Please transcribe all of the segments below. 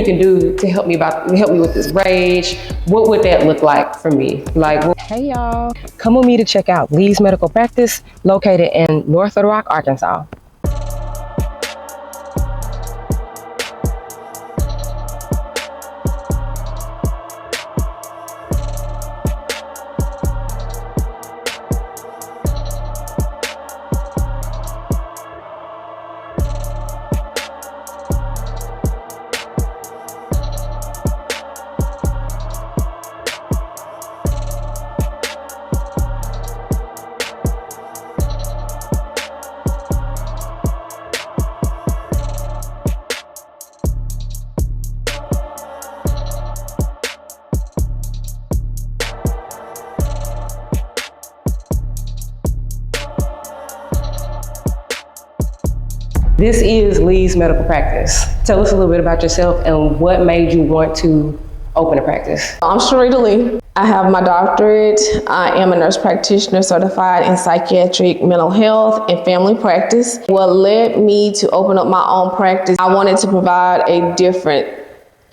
you can do to help me with this rage, what would that look like for me? Like, hey y'all, come with me to check out Lee's Medical Practice, located in North Little Rock, Arkansas. This is Lee's Medical Practice. Tell us a little bit about yourself and what made you want to open a practice. I'm Sherita Lee. I have my doctorate. I am a nurse practitioner certified in psychiatric, mental health, and family practice. What led me to open up my own practice, I wanted to provide a different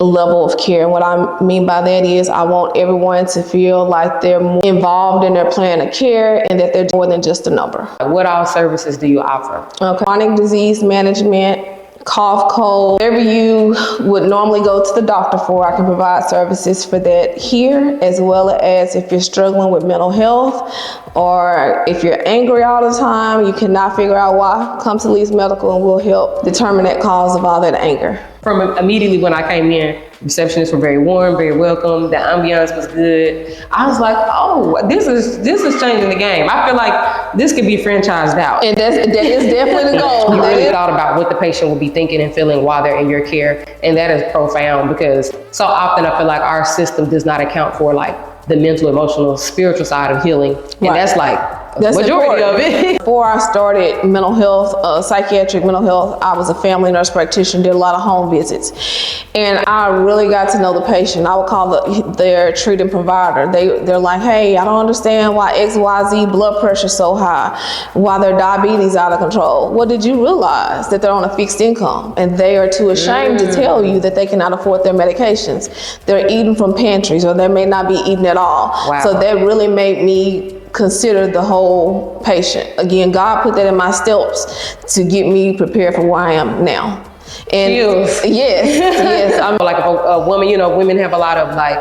level of care. And what I mean by that is I want everyone to feel like they're more involved in their plan of care and that they're more than just a number. What all services do you offer? Okay. Chronic disease management, cough, cold, whatever you would normally go to the doctor for, I can provide services for that here, as well as if you're struggling with mental health or if you're angry all the time, you cannot figure out why, come to Lee's Medical and we'll help determine that cause of all that anger. From immediately when I came in, receptionists were very warm, very welcome. The ambiance was good. I was like, oh, this is changing the game. I feel like this could be franchised out. And that is definitely the goal. You really thought about what the patient will be thinking and feeling while they're in your care. And that is profound because so often I feel like our system does not account for like the mental, emotional, spiritual side of healing. And that's like, that's majority of it. Before I started mental health, psychiatric mental health, I was a family nurse practitioner, did a lot of home visits. And I really got to know the patient. I would call their treating provider. They're like, hey, I don't understand why XYZ blood pressure is so high, why their diabetes out of control. Well, did you realize that they're on a fixed income and they are too ashamed to tell you that they cannot afford their medications? They're eating from pantries or they may not be eating at all. Wow. So that really made me consider the whole patient. Again, God put that in my steps to get me prepared for where I am now. And yes, I'm like if a woman, women have a lot of like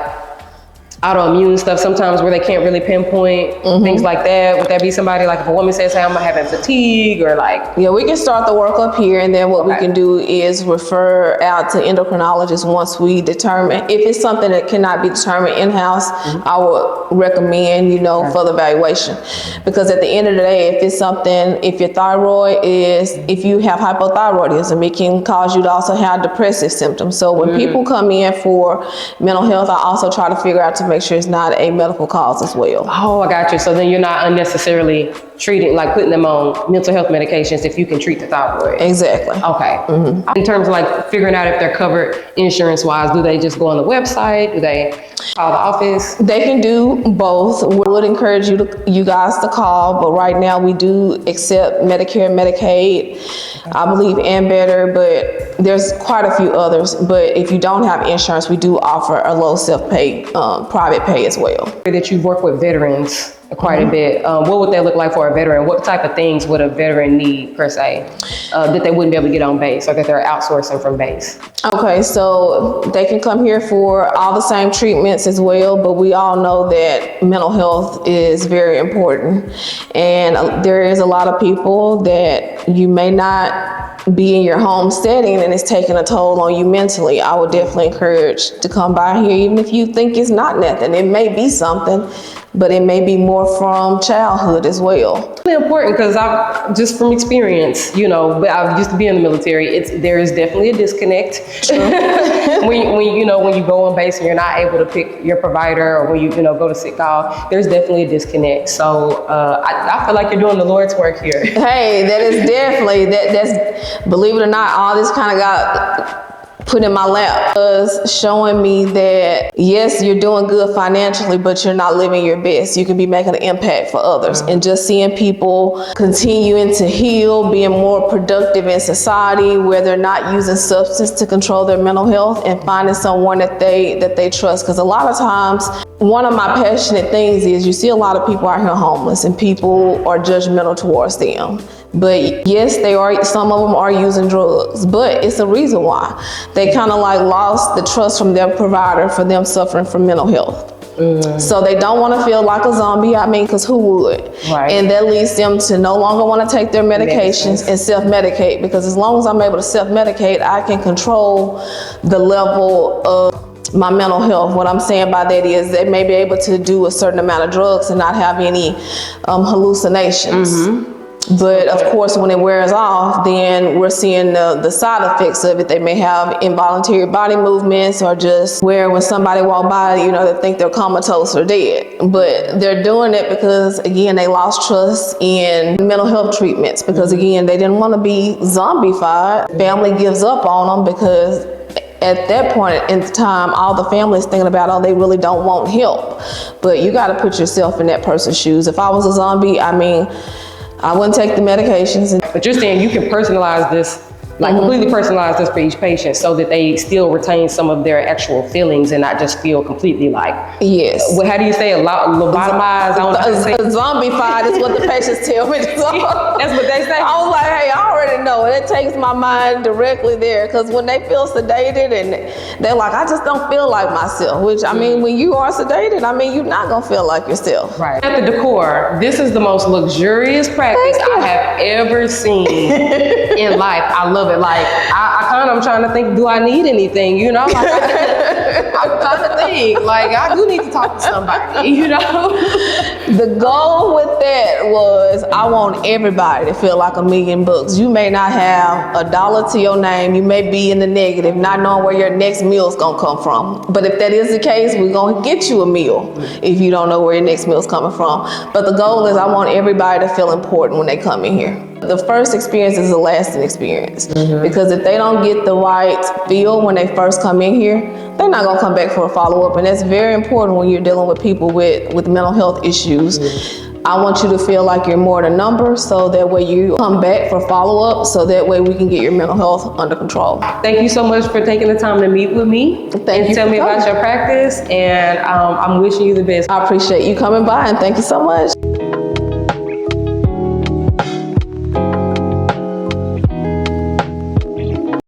autoimmune stuff sometimes where they can't really pinpoint things like that. Would that be somebody like if a woman says, hey, I'm having fatigue or like? Yeah, we can start the work up here and then what we can do is refer out to endocrinologists once we determine. If it's something that cannot be determined in-house, I would recommend, further evaluation. Because at the end of the day, if it's something, if your thyroid if you have hypothyroidism, it can cause you to also have depressive symptoms. So when people come in for mental health, I also try to figure out to make sure it's not a medical cause as well. Oh, I got you. So then you're not unnecessarily treating, like putting them on mental health medications if you can treat the thyroid. Exactly. Okay. In terms of like figuring out if they're covered insurance-wise, do they just go on the website? Do they call the office? They can do both. We would encourage you guys to call, but right now we do accept Medicare, Medicaid, I believe, and Better, but there's quite a few others. But if you don't have insurance, we do offer a low self-pay, private pay as well. That you've worked with veterans quite a bit. What would that look like for a veteran? What type of things would a veteran need per se that they wouldn't be able to get on base or that they're outsourcing from base? Okay, so they can come here for all the same treatments as well, but we all know that mental health is very important. And there is a lot of people that you may not be in your home setting and it's taking a toll on you mentally. I would definitely encourage to come by here, even if you think it's not nothing. It may be something, but it may be more from childhood as well. It's really important because I just from experience, I used to be in the military. There is definitely a disconnect when you go on base and you're not able to pick your provider, or when you go to sick call. There's definitely a disconnect. So I feel like you're doing the Lord's work here. Hey, that is definitely that's believe it or not, all this kind of got put in my lap was showing me that yes, you're doing good financially, but you're not living your best. You can be making an impact for others. And just seeing people continuing to heal, being more productive in society where they're not using substance to control their mental health, and finding someone that they trust. Because a lot of times, one of my passionate things is you see a lot of people out here homeless and people are judgmental towards them. But yes, some of them are using drugs, but it's a reason why. They kind of like lost the trust from their provider for them suffering from mental health. So they don't want to feel like a zombie. I mean, because who would? Right. And that leads them to no longer want to take their medications and self-medicate, because as long as I'm able to self-medicate, I can control the level of my mental health. What I'm saying by that is they may be able to do a certain amount of drugs and not have any hallucinations. But of course, when it wears off, then we're seeing the side effects of it. They may have involuntary body movements, or just where when somebody walk by, they think they're comatose or dead. But they're doing it because, again, they lost trust in mental health treatments, because, again, they didn't want to be zombified. Family gives up on them because at that point in time, all the family is thinking about, they really don't want help. But you got to put yourself in that person's shoes. If I was a zombie, I wouldn't take the medications. But you're saying you can personalize this, like completely personalize this for each patient, so that they still retain some of their actual feelings and not just feel completely like, yes. Well, how do you say it? Lobotomized? Zombified is what the patients tell me. That's what they say. I was like, hey, I already know. And it takes my mind directly there, because when they feel sedated and they're like, I just don't feel like myself, which I mean, when you are sedated, you're not going to feel like yourself. Right. At the decor, this is the most luxurious practice I have ever seen in life. I love it. Like, I'm trying to think, do I need anything? Like, I'm trying to think, like, I do need to talk to somebody, The goal with that was, I want everybody to feel like $1 million bucks. You may not have $1 to your name. You may be in the negative, not knowing where your next meal is going to come from. But if that is the case, we're going to get you a meal if you don't know where your next meal is coming from. But the goal is, I want everybody to feel important when they come in here. The first experience is a lasting experience, because if they don't get the right feel when they first come in here, they're not going to come back for a follow-up. And that's very important when you're dealing with people with mental health issues. I want you to feel like you're more than a number, so that way you come back for follow-up, so that way we can get your mental health under control. Thank you so much for taking the time to meet with me. Thank you. Tell me about your practice, and I'm wishing you the best. I appreciate you coming by, and thank you so much.